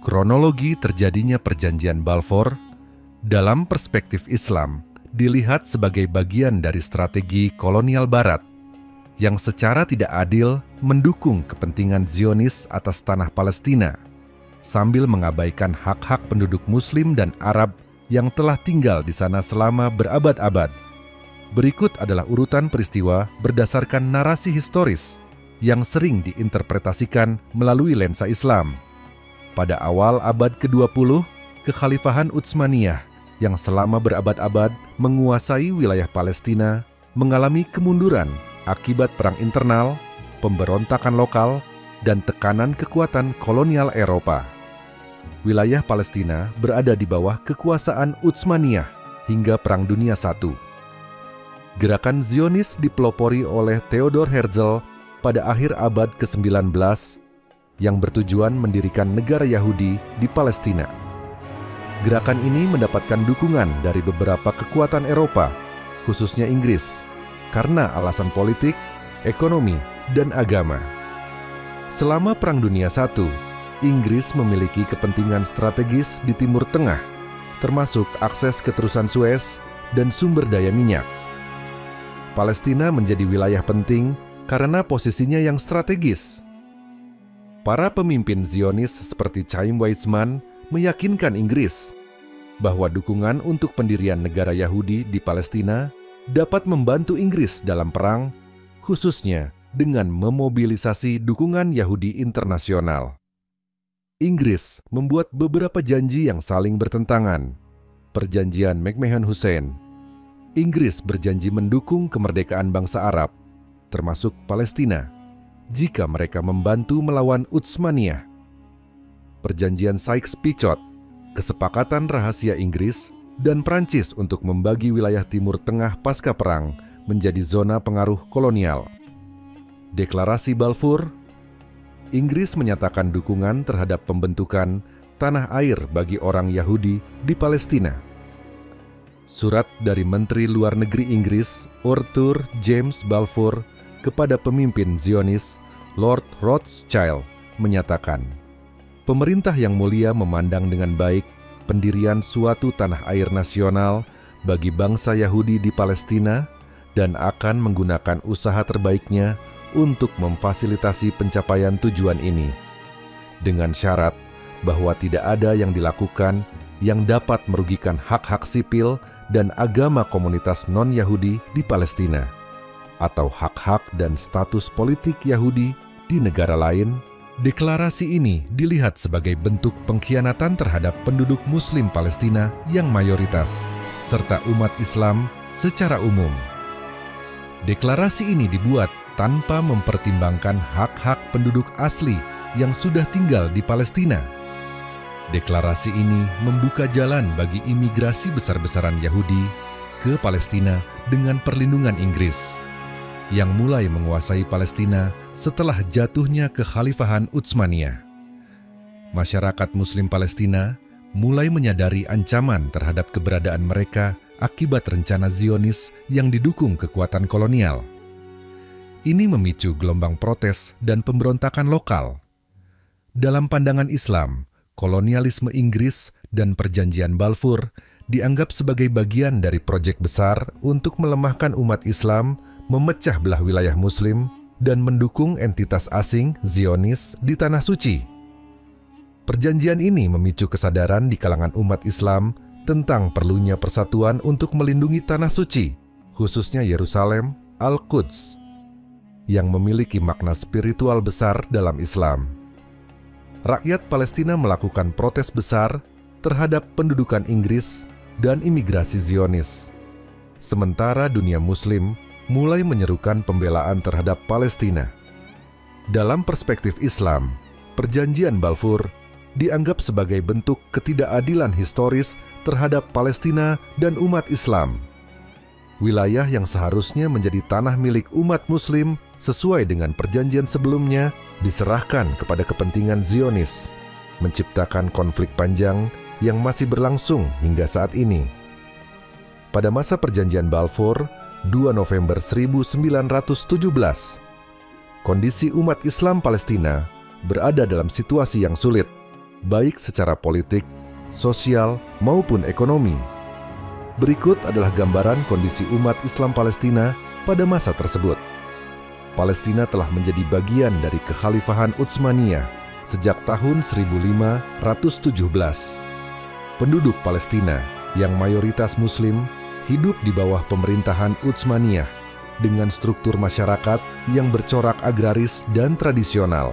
Kronologi terjadinya Perjanjian Balfour dalam perspektif Islam dilihat sebagai bagian dari strategi kolonial Barat yang secara tidak adil mendukung kepentingan Zionis atas tanah Palestina sambil mengabaikan hak-hak penduduk Muslim dan Arab yang telah tinggal di sana selama berabad-abad. Berikut adalah urutan peristiwa berdasarkan narasi historis yang sering diinterpretasikan melalui lensa Islam. Pada awal abad ke-20, Kekhalifahan Utsmaniyah yang selama berabad-abad menguasai wilayah Palestina mengalami kemunduran akibat perang internal, pemberontakan lokal, dan tekanan kekuatan kolonial Eropa. Wilayah Palestina berada di bawah kekuasaan Utsmaniyah hingga Perang Dunia I. Gerakan Zionis dipelopori oleh Theodor Herzl pada akhir abad ke-19 yang bertujuan mendirikan negara Yahudi di Palestina. Gerakan ini mendapatkan dukungan dari beberapa kekuatan Eropa, khususnya Inggris, karena alasan politik, ekonomi, dan agama. Selama Perang Dunia I, Inggris memiliki kepentingan strategis di Timur Tengah, termasuk akses ke terusan Suez dan sumber daya minyak. Palestina menjadi wilayah penting karena posisinya yang strategis. Para pemimpin Zionis seperti Chaim Weizmann meyakinkan Inggris bahwa dukungan untuk pendirian negara Yahudi di Palestina dapat membantu Inggris dalam perang, khususnya dengan memobilisasi dukungan Yahudi internasional. Inggris membuat beberapa janji yang saling bertentangan. Perjanjian McMahon-Hussein. Inggris berjanji mendukung kemerdekaan bangsa Arab, termasuk Palestina, jika mereka membantu melawan Utsmaniyah. Perjanjian Sykes-Picot, kesepakatan rahasia Inggris dan Prancis untuk membagi wilayah Timur Tengah pasca perang menjadi zona pengaruh kolonial. Deklarasi Balfour, Inggris menyatakan dukungan terhadap pembentukan tanah air bagi orang Yahudi di Palestina. Surat dari Menteri Luar Negeri Inggris, Arthur James Balfour, kepada pemimpin Zionis, Lord Rothschild, menyatakan, pemerintah yang mulia memandang dengan baik pendirian suatu tanah air nasional bagi bangsa Yahudi di Palestina dan akan menggunakan usaha terbaiknya untuk memfasilitasi pencapaian tujuan ini, dengan syarat bahwa tidak ada yang dilakukan yang dapat merugikan hak-hak sipil dan agama komunitas non-Yahudi di Palestina, atau hak-hak dan status politik Yahudi di negara lain. Deklarasi ini dilihat sebagai bentuk pengkhianatan terhadap penduduk Muslim Palestina yang mayoritas, serta umat Islam secara umum. Deklarasi ini dibuat tanpa mempertimbangkan hak-hak penduduk asli yang sudah tinggal di Palestina. Deklarasi ini membuka jalan bagi imigrasi besar-besaran Yahudi ke Palestina dengan perlindungan Inggris, yang mulai menguasai Palestina setelah jatuhnya Kekhalifahan Utsmaniyah. Masyarakat Muslim Palestina mulai menyadari ancaman terhadap keberadaan mereka akibat rencana Zionis yang didukung kekuatan kolonial. Ini memicu gelombang protes dan pemberontakan lokal. Dalam pandangan Islam, kolonialisme Inggris dan Perjanjian Balfour dianggap sebagai bagian dari proyek besar untuk melemahkan umat Islam, memecah belah wilayah Muslim, dan mendukung entitas asing Zionis di Tanah Suci. Perjanjian ini memicu kesadaran di kalangan umat Islam tentang perlunya persatuan untuk melindungi Tanah Suci, khususnya Yerusalem, Al-Quds, yang memiliki makna spiritual besar dalam Islam. Rakyat Palestina melakukan protes besar terhadap pendudukan Inggris dan imigrasi Zionis. Sementara dunia Muslim mulai menyerukan pembelaan terhadap Palestina. Dalam perspektif Islam, Perjanjian Balfour dianggap sebagai bentuk ketidakadilan historis terhadap Palestina dan umat Islam. Wilayah yang seharusnya menjadi tanah milik umat Muslim sesuai dengan perjanjian sebelumnya diserahkan kepada kepentingan Zionis, menciptakan konflik panjang yang masih berlangsung hingga saat ini. Pada masa Perjanjian Balfour, 2 November 1917, kondisi umat Islam Palestina berada dalam situasi yang sulit, baik secara politik, sosial, maupun ekonomi. Berikut adalah gambaran kondisi umat Islam Palestina pada masa tersebut. Palestina telah menjadi bagian dari Kekhalifahan Utsmaniyah sejak tahun 1517. Penduduk Palestina yang mayoritas Muslim hidup di bawah pemerintahan Utsmaniyah dengan struktur masyarakat yang bercorak agraris dan tradisional.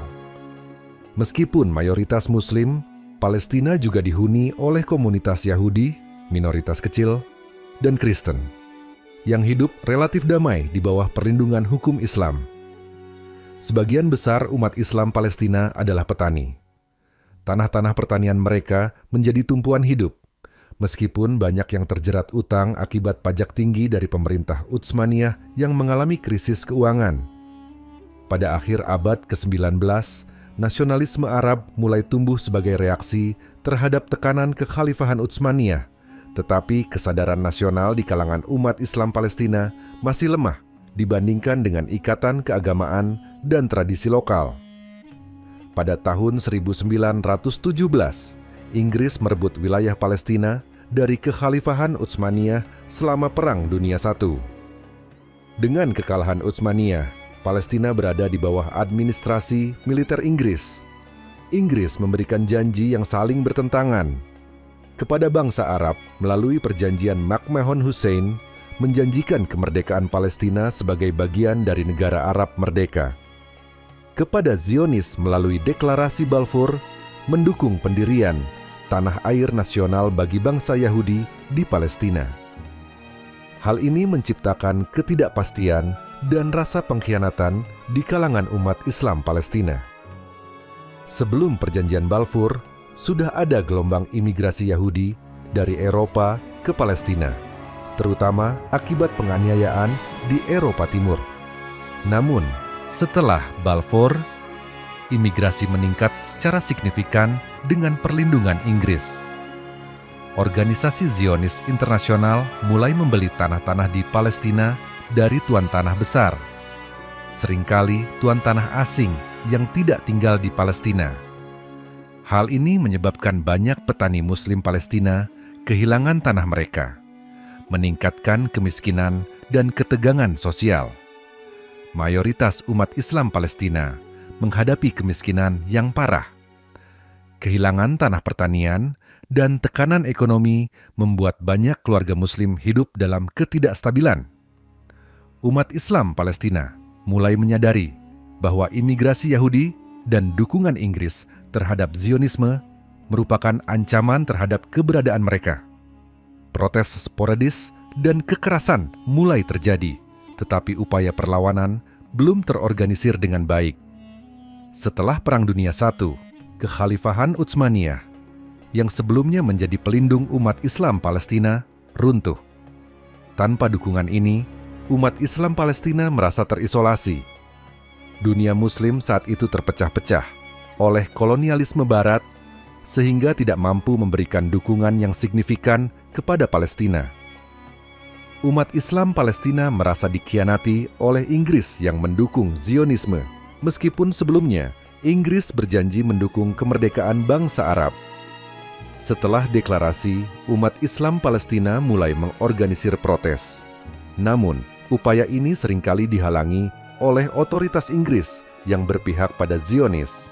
Meskipun mayoritas Muslim, Palestina juga dihuni oleh komunitas Yahudi, minoritas kecil, dan Kristen, yang hidup relatif damai di bawah perlindungan hukum Islam. Sebagian besar umat Islam Palestina adalah petani. Tanah-tanah pertanian mereka menjadi tumpuan hidup, meskipun banyak yang terjerat utang akibat pajak tinggi dari pemerintah Utsmaniyah yang mengalami krisis keuangan. Pada akhir abad ke-19, nasionalisme Arab mulai tumbuh sebagai reaksi terhadap tekanan kekhalifahan Utsmaniyah, tetapi kesadaran nasional di kalangan umat Islam Palestina masih lemah dibandingkan dengan ikatan keagamaan dan tradisi lokal. Pada tahun 1917, Inggris merebut wilayah Palestina dari kekhalifahan Utsmaniyah selama Perang Dunia I. Dengan kekalahan Utsmaniyah, Palestina berada di bawah administrasi militer Inggris. Inggris memberikan janji yang saling bertentangan kepada bangsa Arab melalui perjanjian McMahon-Hussein, menjanjikan kemerdekaan Palestina sebagai bagian dari negara Arab merdeka. Kepada Zionis melalui deklarasi Balfour, mendukung pendirian tanah air nasional bagi bangsa Yahudi di Palestina. Hal ini menciptakan ketidakpastian dan rasa pengkhianatan di kalangan umat Islam Palestina. Sebelum perjanjian Balfour, sudah ada gelombang imigrasi Yahudi dari Eropa ke Palestina, terutama akibat penganiayaan di Eropa Timur. Namun, setelah Balfour, imigrasi meningkat secara signifikan dengan perlindungan Inggris. Organisasi Zionis Internasional mulai membeli tanah-tanah di Palestina dari tuan tanah besar, seringkali tuan tanah asing yang tidak tinggal di Palestina. Hal ini menyebabkan banyak petani Muslim Palestina kehilangan tanah mereka, meningkatkan kemiskinan dan ketegangan sosial. Mayoritas umat Islam Palestina menghadapi kemiskinan yang parah. Kehilangan tanah pertanian dan tekanan ekonomi membuat banyak keluarga Muslim hidup dalam ketidakstabilan. Umat Islam Palestina mulai menyadari bahwa imigrasi Yahudi dan dukungan Inggris terhadap Zionisme merupakan ancaman terhadap keberadaan mereka. Protes sporadis dan kekerasan mulai terjadi, tetapi upaya perlawanan belum terorganisir dengan baik. Setelah Perang Dunia I, Kekhalifahan Utsmaniyah, yang sebelumnya menjadi pelindung umat Islam Palestina, runtuh. Tanpa dukungan ini, umat Islam Palestina merasa terisolasi. Dunia Muslim saat itu terpecah-pecah oleh kolonialisme Barat, sehingga tidak mampu memberikan dukungan yang signifikan kepada Palestina. Umat Islam Palestina merasa dikhianati oleh Inggris yang mendukung Zionisme, meskipun sebelumnya Inggris berjanji mendukung kemerdekaan bangsa Arab. Setelah deklarasi, umat Islam Palestina mulai mengorganisir protes. Namun, upaya ini seringkali dihalangi oleh otoritas Inggris yang berpihak pada Zionis.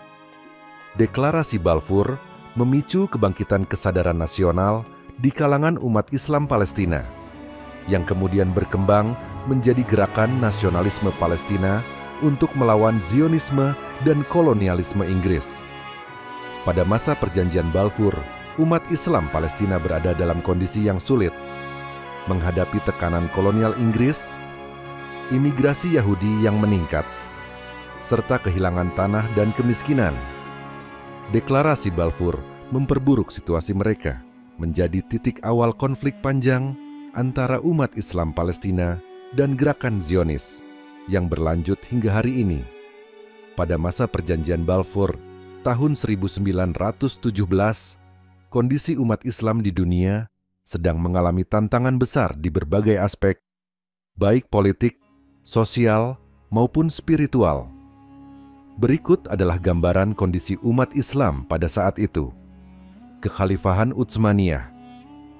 Deklarasi Balfour memicu kebangkitan kesadaran nasional di kalangan umat Islam Palestina, yang kemudian berkembang menjadi gerakan nasionalisme Palestina untuk melawan Zionisme dan kolonialisme Inggris. Pada masa perjanjian Balfour, umat Islam Palestina berada dalam kondisi yang sulit. Menghadapi tekanan kolonial Inggris, imigrasi Yahudi yang meningkat, serta kehilangan tanah dan kemiskinan. Deklarasi Balfour memperburuk situasi mereka, menjadi titik awal konflik panjang antara umat Islam Palestina dan gerakan Zionis yang berlanjut hingga hari ini. Pada masa perjanjian Balfour tahun 1917, kondisi umat Islam di dunia sedang mengalami tantangan besar di berbagai aspek, baik politik, sosial, maupun spiritual. Berikut adalah gambaran kondisi umat Islam pada saat itu. Kekhalifahan Utsmaniyah,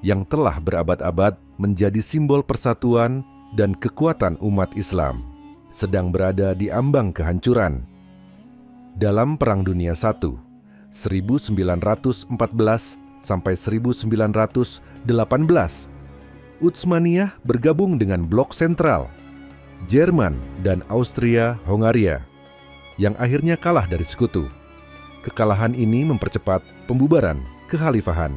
yang telah berabad-abad menjadi simbol persatuan dan kekuatan umat Islam, sedang berada di ambang kehancuran. Dalam Perang Dunia I, 1914 sampai 1918, Utsmaniyah bergabung dengan blok sentral, Jerman dan Austria-Hongaria, yang akhirnya kalah dari sekutu. Kekalahan ini mempercepat pembubaran kekhalifahan.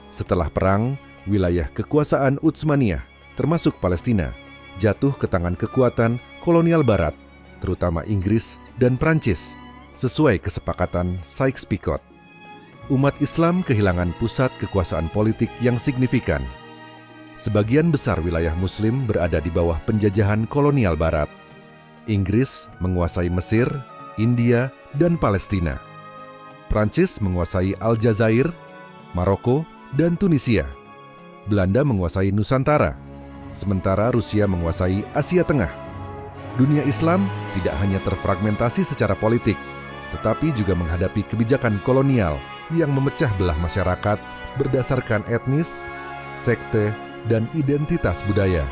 Setelah perang, wilayah kekuasaan Utsmaniyah, termasuk Palestina, jatuh ke tangan kekuatan kolonial Barat, terutama Inggris dan Prancis, sesuai kesepakatan Sykes-Picot. Umat Islam kehilangan pusat kekuasaan politik yang signifikan. Sebagian besar wilayah Muslim berada di bawah penjajahan kolonial Barat. Inggris menguasai Mesir, India, dan Palestina. Prancis menguasai Aljazair, Maroko, dan Tunisia. Belanda menguasai Nusantara, sementara Rusia menguasai Asia Tengah. Dunia Islam tidak hanya terfragmentasi secara politik, tetapi juga menghadapi kebijakan kolonial yang memecah belah masyarakat berdasarkan etnis, sekte, dan identitas budaya.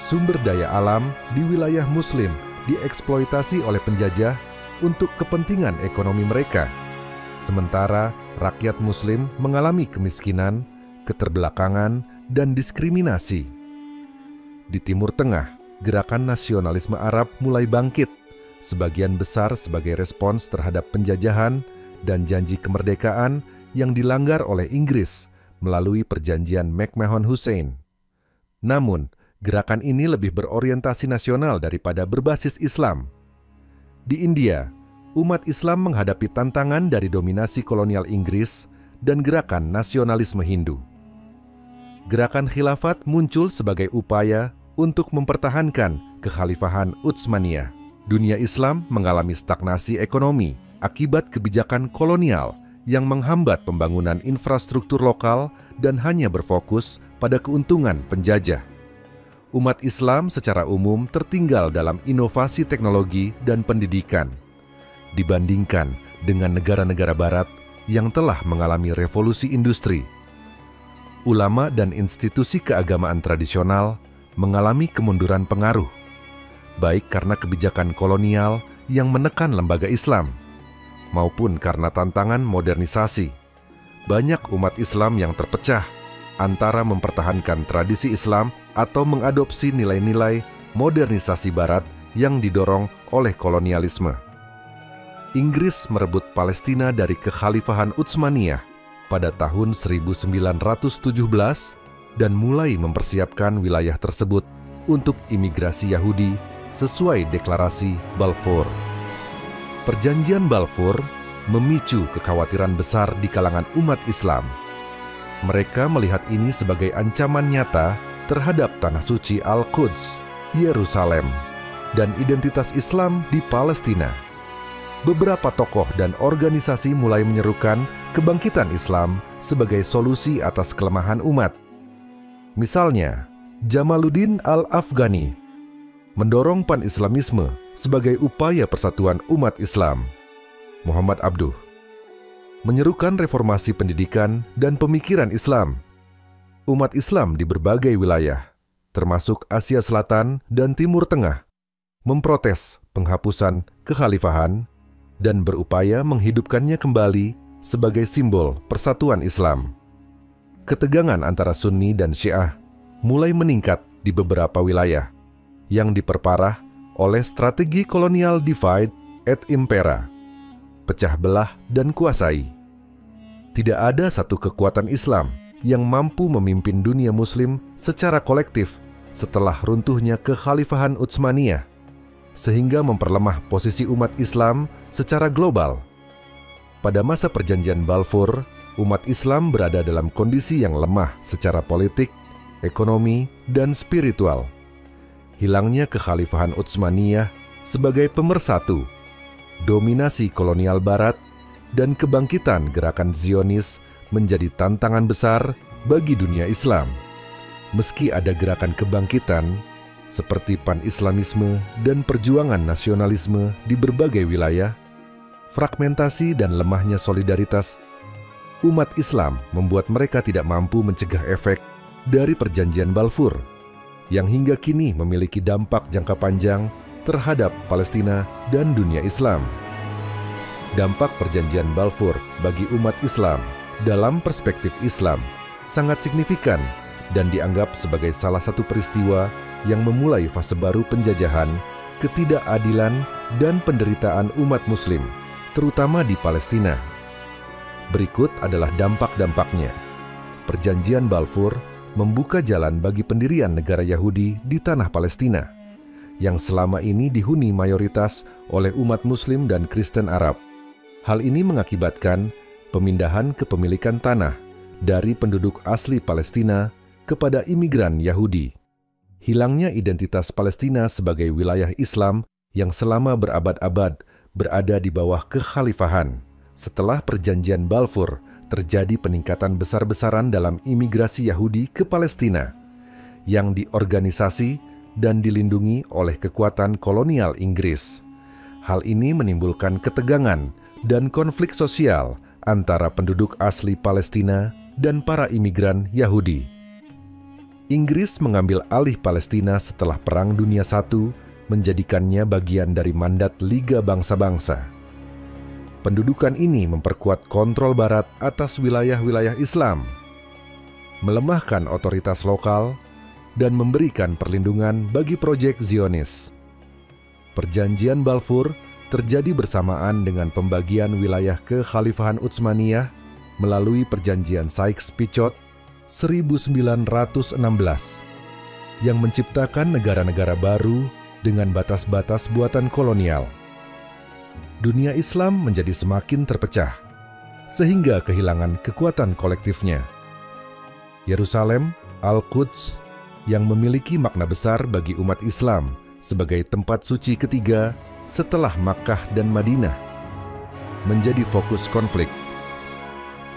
Sumber daya alam di wilayah Muslim dieksploitasi oleh penjajah untuk kepentingan ekonomi mereka, sementara rakyat Muslim mengalami kemiskinan, keterbelakangan, dan diskriminasi. Di Timur Tengah, gerakan nasionalisme Arab mulai bangkit, sebagian besar sebagai respons terhadap penjajahan dan janji kemerdekaan yang dilanggar oleh Inggris melalui perjanjian McMahon-Hussein. Namun, gerakan ini lebih berorientasi nasional daripada berbasis Islam. Di India, umat Islam menghadapi tantangan dari dominasi kolonial Inggris dan gerakan nasionalisme Hindu. Gerakan khilafat muncul sebagai upaya untuk mempertahankan kekhalifahan Utsmaniyah. Dunia Islam mengalami stagnasi ekonomi akibat kebijakan kolonial yang menghambat pembangunan infrastruktur lokal dan hanya berfokus pada keuntungan penjajah. Umat Islam secara umum tertinggal dalam inovasi teknologi dan pendidikan dibandingkan dengan negara-negara Barat yang telah mengalami revolusi industri. Ulama dan institusi keagamaan tradisional mengalami kemunduran pengaruh, baik karena kebijakan kolonial yang menekan lembaga Islam, maupun karena tantangan modernisasi. Banyak umat Islam yang terpecah antara mempertahankan tradisi Islam atau mengadopsi nilai-nilai modernisasi Barat yang didorong oleh kolonialisme. Inggris merebut Palestina dari kekhalifahan Utsmaniyah pada tahun 1917 dan mulai mempersiapkan wilayah tersebut untuk imigrasi Yahudi sesuai deklarasi Balfour. Perjanjian Balfour memicu kekhawatiran besar di kalangan umat Islam. Mereka melihat ini sebagai ancaman nyata terhadap tanah suci Al-Quds, Yerusalem, dan identitas Islam di Palestina. Beberapa tokoh dan organisasi mulai menyerukan kebangkitan Islam sebagai solusi atas kelemahan umat. Misalnya, Jamaluddin Al-Afghani mendorong pan-Islamisme sebagai upaya persatuan umat Islam. Muhammad Abduh menyerukan reformasi pendidikan dan pemikiran Islam. Umat Islam di berbagai wilayah, termasuk Asia Selatan dan Timur Tengah, memprotes penghapusan kekhalifahan dan berupaya menghidupkannya kembali sebagai simbol persatuan Islam. Ketegangan antara Sunni dan Syiah mulai meningkat di beberapa wilayah yang diperparah oleh strategi kolonial divide et impera, pecah belah dan kuasai. Tidak ada satu kekuatan Islam yang mampu memimpin dunia Muslim secara kolektif setelah runtuhnya kekhalifahan Utsmaniyah, sehingga memperlemah posisi umat Islam secara global. Pada masa perjanjian Balfour, umat Islam berada dalam kondisi yang lemah secara politik, ekonomi, dan spiritual. Hilangnya kekhalifahan Utsmaniyah sebagai pemersatu, dominasi kolonial Barat, dan kebangkitan gerakan Zionis menjadi tantangan besar bagi dunia Islam. Meski ada gerakan kebangkitan seperti pan-Islamisme dan perjuangan nasionalisme di berbagai wilayah, fragmentasi dan lemahnya solidaritas umat Islam membuat mereka tidak mampu mencegah efek dari Perjanjian Balfour, yang hingga kini memiliki dampak jangka panjang terhadap Palestina dan dunia Islam. Dampak Perjanjian Balfour bagi umat Islam dalam perspektif Islam sangat signifikan dan dianggap sebagai salah satu peristiwa yang memulai fase baru penjajahan, ketidakadilan, dan penderitaan umat Muslim, terutama di Palestina. Berikut adalah dampak-dampaknya. Perjanjian Balfour membuka jalan bagi pendirian negara Yahudi di tanah Palestina, yang selama ini dihuni mayoritas oleh umat Muslim dan Kristen Arab. Hal ini mengakibatkan pemindahan kepemilikan tanah dari penduduk asli Palestina kepada imigran Yahudi. Hilangnya identitas Palestina sebagai wilayah Islam yang selama berabad-abad berada di bawah kekhalifahan. Setelah Perjanjian Balfour, terjadi peningkatan besar-besaran dalam imigrasi Yahudi ke Palestina yang diorganisasi dan dilindungi oleh kekuatan kolonial Inggris. Hal ini menimbulkan ketegangan dan konflik sosial antara penduduk asli Palestina dan para imigran Yahudi. Inggris mengambil alih Palestina setelah Perang Dunia I, menjadikannya bagian dari mandat Liga Bangsa-Bangsa. Pendudukan ini memperkuat kontrol Barat atas wilayah-wilayah Islam, melemahkan otoritas lokal, dan memberikan perlindungan bagi proyek Zionis. Perjanjian Balfour terjadi bersamaan dengan pembagian wilayah kekhalifahan Utsmaniyah melalui Perjanjian Sykes-Picot 1916 yang menciptakan negara-negara baru dengan batas-batas buatan kolonial. Dunia Islam menjadi semakin terpecah, sehingga kehilangan kekuatan kolektifnya. Yerusalem, Al-Quds, yang memiliki makna besar bagi umat Islam sebagai tempat suci ketiga setelah Makkah dan Madinah, menjadi fokus konflik.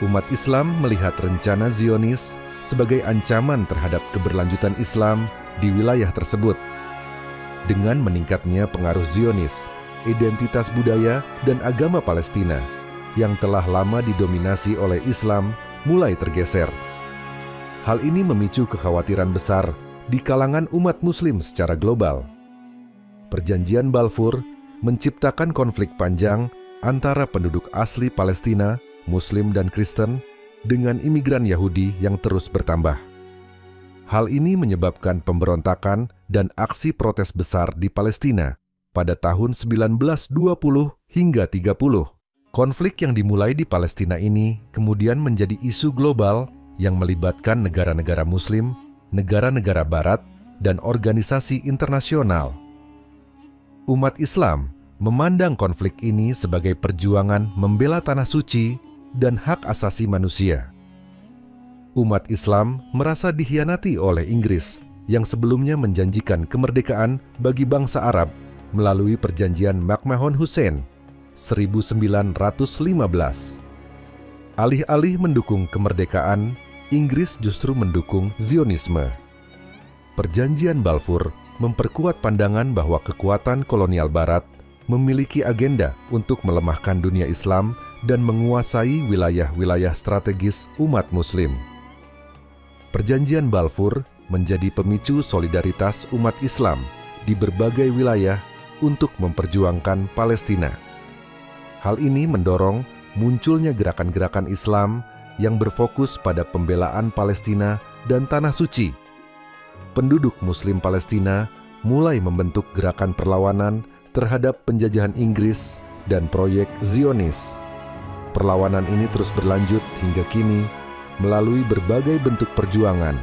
Umat Islam melihat rencana Zionis sebagai ancaman terhadap keberlanjutan Islam di wilayah tersebut. Dengan meningkatnya pengaruh Zionis, identitas budaya dan agama Palestina yang telah lama didominasi oleh Islam mulai tergeser. Hal ini memicu kekhawatiran besar di kalangan umat Muslim secara global. Perjanjian Balfour menciptakan konflik panjang antara penduduk asli Palestina, Muslim dan Kristen, dengan imigran Yahudi yang terus bertambah. Hal ini menyebabkan pemberontakan dan aksi protes besar di Palestina pada tahun 1920 hingga 30. Konflik yang dimulai di Palestina ini kemudian menjadi isu global yang melibatkan negara-negara Muslim, negara-negara Barat, dan organisasi internasional. Umat Islam memandang konflik ini sebagai perjuangan membela tanah suci dan hak asasi manusia. Umat Islam merasa dikhianati oleh Inggris yang sebelumnya menjanjikan kemerdekaan bagi bangsa Arab melalui Perjanjian McMahon-Hussein 1915. Alih-alih mendukung kemerdekaan, Inggris justru mendukung Zionisme. Perjanjian Balfour memperkuat pandangan bahwa kekuatan kolonial Barat memiliki agenda untuk melemahkan dunia Islam dan menguasai wilayah-wilayah strategis umat Muslim. Perjanjian Balfour menjadi pemicu solidaritas umat Islam di berbagai wilayah untuk memperjuangkan Palestina. Hal ini mendorong munculnya gerakan-gerakan Islam yang berfokus pada pembelaan Palestina dan Tanah Suci. Penduduk Muslim Palestina mulai membentuk gerakan perlawanan terhadap penjajahan Inggris dan proyek Zionis. Perlawanan ini terus berlanjut hingga kini melalui berbagai bentuk perjuangan,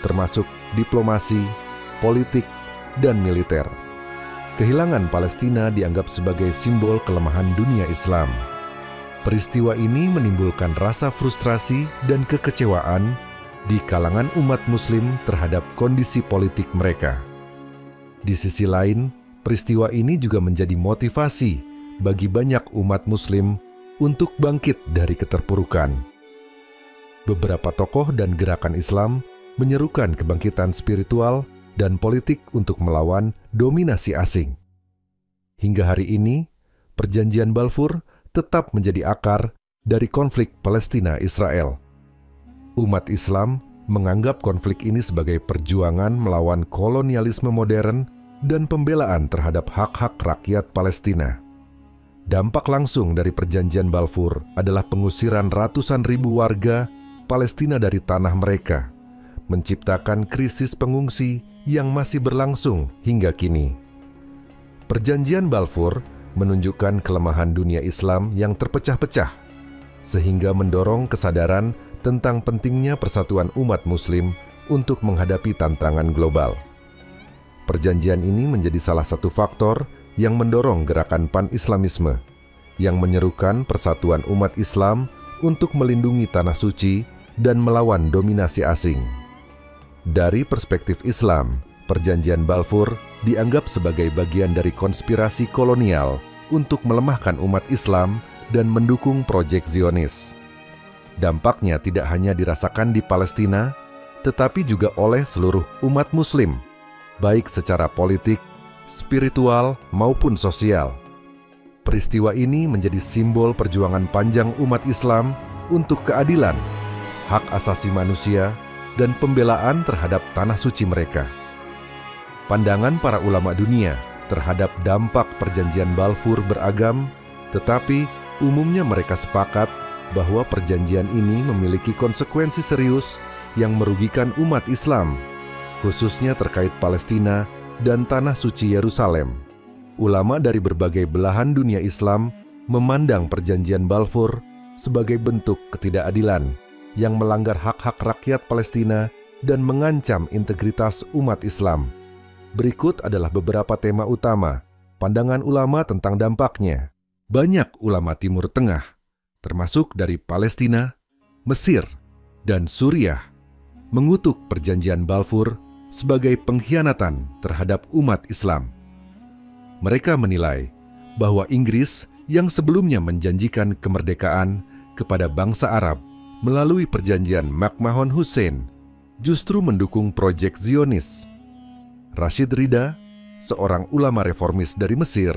termasuk diplomasi, politik, dan militer. Kehilangan Palestina dianggap sebagai simbol kelemahan dunia Islam. Peristiwa ini menimbulkan rasa frustrasi dan kekecewaan di kalangan umat Muslim terhadap kondisi politik mereka. Di sisi lain, peristiwa ini juga menjadi motivasi bagi banyak umat Muslim untuk bangkit dari keterpurukan. Beberapa tokoh dan gerakan Islam menyerukan kebangkitan spiritual dan politik untuk melawan dominasi asing. Hingga hari ini, Perjanjian Balfour tetap menjadi akar dari konflik Palestina-Israel. Umat Islam menganggap konflik ini sebagai perjuangan melawan kolonialisme modern dan pembelaan terhadap hak-hak rakyat Palestina. Dampak langsung dari Perjanjian Balfour adalah pengusiran ratusan ribu warga Palestina dari tanah mereka, menciptakan krisis pengungsi yang masih berlangsung hingga kini. Perjanjian Balfour menunjukkan kelemahan dunia Islam yang terpecah-pecah, sehingga mendorong kesadaran tentang pentingnya persatuan umat Muslim untuk menghadapi tantangan global. Perjanjian ini menjadi salah satu faktor yang mendorong gerakan pan-Islamisme, yang menyerukan persatuan umat Islam untuk melindungi tanah suci dan melawan dominasi asing. Dari perspektif Islam, Perjanjian Balfour dianggap sebagai bagian dari konspirasi kolonial untuk melemahkan umat Islam dan mendukung proyek Zionis. Dampaknya tidak hanya dirasakan di Palestina, tetapi juga oleh seluruh umat Muslim, baik secara politik, spiritual, maupun sosial. Peristiwa ini menjadi simbol perjuangan panjang umat Islam untuk keadilan, hak asasi manusia, dan pembelaan terhadap tanah suci mereka. Pandangan para ulama dunia terhadap dampak Perjanjian Balfour beragam, tetapi umumnya mereka sepakat bahwa perjanjian ini memiliki konsekuensi serius yang merugikan umat Islam, khususnya terkait Palestina dan tanah suci Yerusalem. Ulama dari berbagai belahan dunia Islam memandang Perjanjian Balfour sebagai bentuk ketidakadilan yang melanggar hak-hak rakyat Palestina dan mengancam integritas umat Islam. Berikut adalah beberapa tema utama pandangan ulama tentang dampaknya. Banyak ulama Timur Tengah, termasuk dari Palestina, Mesir, dan Suriah, mengutuk Perjanjian Balfour sebagai pengkhianatan terhadap umat Islam. Mereka menilai bahwa Inggris yang sebelumnya menjanjikan kemerdekaan kepada bangsa Arab melalui Perjanjian McMahon-Hussein justru mendukung proyek Zionis. Rashid Rida, seorang ulama reformis dari Mesir,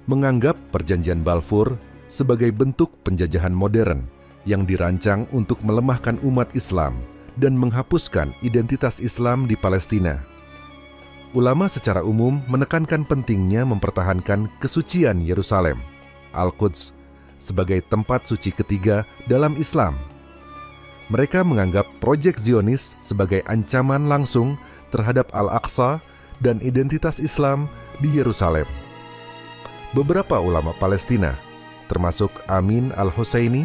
menganggap Perjanjian Balfour sebagai bentuk penjajahan modern yang dirancang untuk melemahkan umat Islam dan menghapuskan identitas Islam di Palestina. Ulama secara umum menekankan pentingnya mempertahankan kesucian Yerusalem, Al-Quds, sebagai tempat suci ketiga dalam Islam. Mereka menganggap proyek Zionis sebagai ancaman langsung terhadap Al-Aqsa dan identitas Islam di Yerusalem. Beberapa ulama Palestina, termasuk Amin al-Husseini,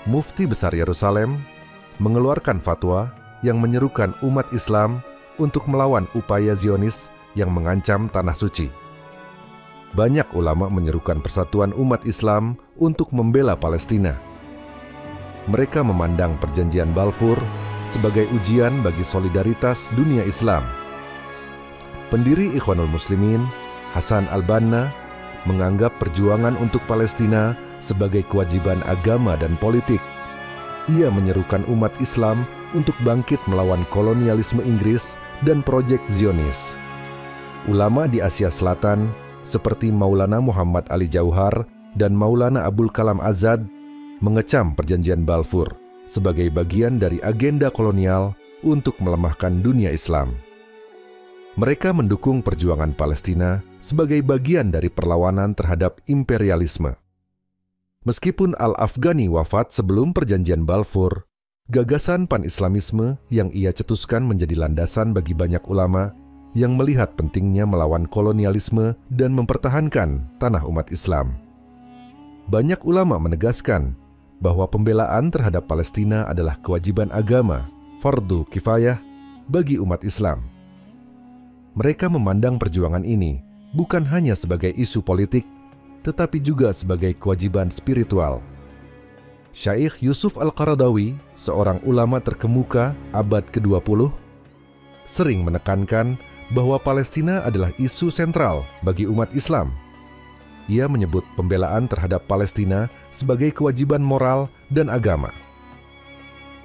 mufti besar Yerusalem, mengeluarkan fatwa yang menyerukan umat Islam untuk melawan upaya Zionis yang mengancam tanah suci. Banyak ulama menyerukan persatuan umat Islam untuk membela Palestina. Mereka memandang Perjanjian Balfour sebagai ujian bagi solidaritas dunia Islam. Pendiri Ikhwanul Muslimin, Hasan al-Banna, menganggap perjuangan untuk Palestina sebagai kewajiban agama dan politik. Ia menyerukan umat Islam untuk bangkit melawan kolonialisme Inggris dan proyek Zionis. Ulama di Asia Selatan seperti Maulana Muhammad Ali Jauhar dan Maulana Abul Kalam Azad mengecam Perjanjian Balfour sebagai bagian dari agenda kolonial untuk melemahkan dunia Islam. Mereka mendukung perjuangan Palestina sebagai bagian dari perlawanan terhadap imperialisme. Meskipun Al-Afghani wafat sebelum Perjanjian Balfour, gagasan pan-Islamisme yang ia cetuskan menjadi landasan bagi banyak ulama yang melihat pentingnya melawan kolonialisme dan mempertahankan tanah umat Islam. Banyak ulama menegaskan bahwa pembelaan terhadap Palestina adalah kewajiban agama, fardu kifayah, bagi umat Islam. Mereka memandang perjuangan ini bukan hanya sebagai isu politik, tetapi juga sebagai kewajiban spiritual. Syaikh Yusuf Al-Qaradawi, seorang ulama terkemuka abad ke-20, sering menekankan bahwa Palestina adalah isu sentral bagi umat Islam. Ia menyebut pembelaan terhadap Palestina sebagai kewajiban moral dan agama.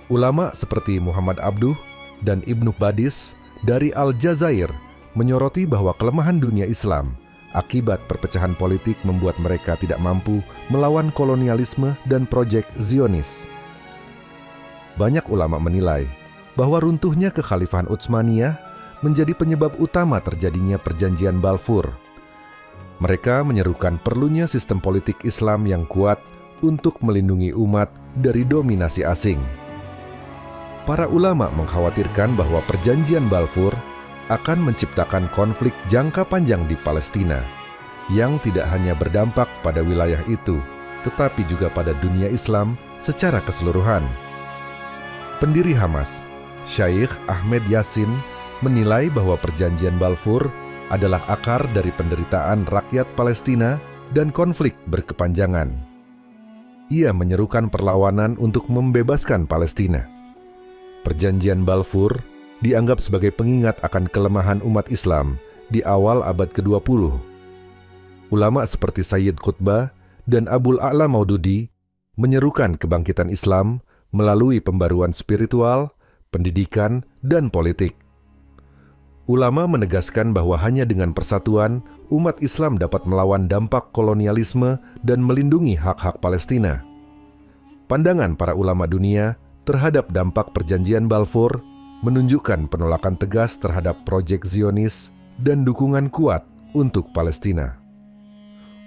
Ulama seperti Muhammad Abduh dan Ibnu Badis dari Aljazair menyoroti bahwa kelemahan dunia Islam akibat perpecahan politik membuat mereka tidak mampu melawan kolonialisme dan proyek Zionis. Banyak ulama menilai bahwa runtuhnya kekhalifahan Utsmaniyah menjadi penyebab utama terjadinya Perjanjian Balfour. Mereka menyerukan perlunya sistem politik Islam yang kuat untuk melindungi umat dari dominasi asing. Para ulama mengkhawatirkan bahwa Perjanjian Balfour akan menciptakan konflik jangka panjang di Palestina yang tidak hanya berdampak pada wilayah itu, tetapi juga pada dunia Islam secara keseluruhan. Pendiri Hamas, Syekh Ahmed Yassin, menilai bahwa Perjanjian Balfour adalah akar dari penderitaan rakyat Palestina dan konflik berkepanjangan. Ia menyerukan perlawanan untuk membebaskan Palestina. Perjanjian Balfour dianggap sebagai pengingat akan kelemahan umat Islam di awal abad ke-20. Ulama seperti Sayyid Qutbah dan Abul A'la Maududi menyerukan kebangkitan Islam melalui pembaruan spiritual, pendidikan, dan politik. Ulama menegaskan bahwa hanya dengan persatuan, umat Islam dapat melawan dampak kolonialisme dan melindungi hak-hak Palestina. Pandangan para ulama dunia terhadap dampak Perjanjian Balfour menunjukkan penolakan tegas terhadap proyek Zionis dan dukungan kuat untuk Palestina.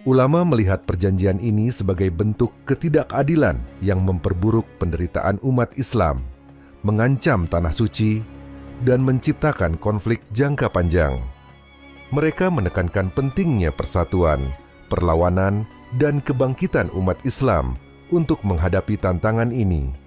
Ulama melihat perjanjian ini sebagai bentuk ketidakadilan yang memperburuk penderitaan umat Islam, mengancam tanah suci, dan menciptakan konflik jangka panjang. Mereka menekankan pentingnya persatuan, perlawanan, dan kebangkitan umat Islam untuk menghadapi tantangan ini.